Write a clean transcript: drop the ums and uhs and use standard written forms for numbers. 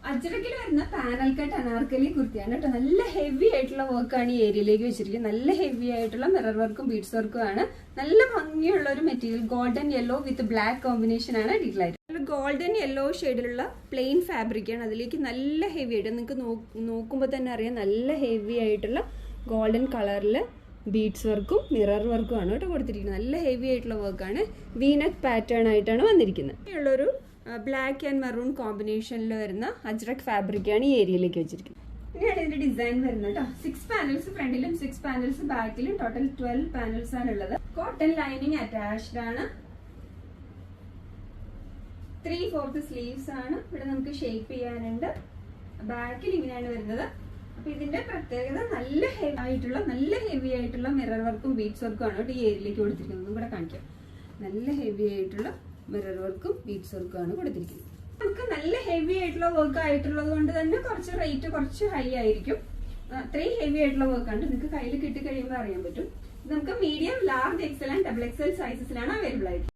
അജ്രക്കിൽ വരുന്ന panel cut Anarkali കുർത്തിയാണ് കേട്ടോ. നല്ല ഹെവി ആയിട്ടുള്ള വർക്കാണ് ഈ ഏരിയയിലേക്ക് വെച്ചിരിക്കുന്നത്. നല്ല ഹെവി ആയിട്ടുള്ള മിറർ വർക്കും ബീഡ്സ് വർക്കും ആണ്. നല്ല ഭംഗിയുള്ള ഒരു മെറ്റീരിയൽ ഗോൾഡൻ യെല്ലോ വിത്ത് ബ്ലാക്ക് കോമ്പിനേഷൻ ആണ് ഡീറ്റെയിൽ ആയിട്ട്. ഗോൾഡൻ യെല്ലോ ഷെയ്ഡിലുള്ള പ്ലെയിൻ ഫാബ്രിക് ആണ്. അതിലേക്ക് നല്ല ഹെവി ആയിട്ട് നിങ്ങൾക്ക് നോക്കുമ്പോൾ തന്നെ അറിയാം, നല്ല ഹെവി ആയിട്ടുള്ള ഗോൾഡൻ കളറിൽ ബീഡ്സ് വർക്കും മിറർ വർക്കും ആണ് കേട്ടോ കൊടുത്തിരിക്കുന്നത്. നല്ല ഹെവി ആയിട്ടുള്ള വർക്കാണ്. വീനക്ക് പാറ്റേൺ ആയിട്ടാണ് വന്നിരിക്കുന്നത്. ഉള്ളൊരു ബ്ലാക്ക് ആൻഡ് മെറൂൺ കോമ്പിനേഷനിൽ വരുന്ന അജ്രക് ഫാബ്രിക്കാണ് ഈ ഏരിയയിലേക്ക് വെച്ചിരിക്കുന്നത്. ഇങ്ങനെയാണ് ഇതിന്റെ ഡിസൈൻ വരുന്നത് കേട്ടോ. 6 പാനൽസ് ഫ്രണ്ടിലും 6 പാനൽസ് ബാക്കിലും, ടോട്ടൽ 12 പാനൽസ് ആണ് ഉള്ളത്. കോട്ടൺ ലൈനിങ് അറ്റാച്ച്ഡ് ആണ്. 3/4 സ്ലീവ്സ് ആണ്. ഇവിടെ നമുക്ക് ഷേപ്പ് ചെയ്യാനുണ്ട്. ബാക്കിൽ ഇങ്ങനെയാണ് വരുന്നത്. അപ്പൊ ഇതിന്റെ പ്രത്യേകത നല്ല ഹെവി ആയിട്ടുള്ള മിറർ വർക്കും ബീഡ്സ് വർക്കും ആണ് കേട്ടോ ഈ ഏരിയയിലേക്ക് കൊടുത്തിരിക്കുന്നത്. ഒന്നും കൂടെ കാണിക്കാം. നല്ല ഹെവി ആയിട്ടുള്ള മിറർ വർക്കും ബീഡ്സ് വർക്കും ആണ് കൊടുത്തിരിക്കുന്നത്. നമുക്ക് നല്ല ഹെവി ആയിട്ടുള്ള വർക്ക് ആയിട്ടുള്ളത് കൊണ്ട് തന്നെ കുറച്ച് റേറ്റ് കുറച്ച് ഹൈ ആയിരിക്കും. അത്രയും ഹെവി ആയിട്ടുള്ള വർക്കാണ്. നിങ്ങൾക്ക് കയ്യിൽ കിട്ടി കഴിയുമ്പോൾ അറിയാൻ പറ്റും. നമുക്ക് medium, large, XL and double XL സൈസസിലാണ് അവൈലബിൾ ആയിട്ട്.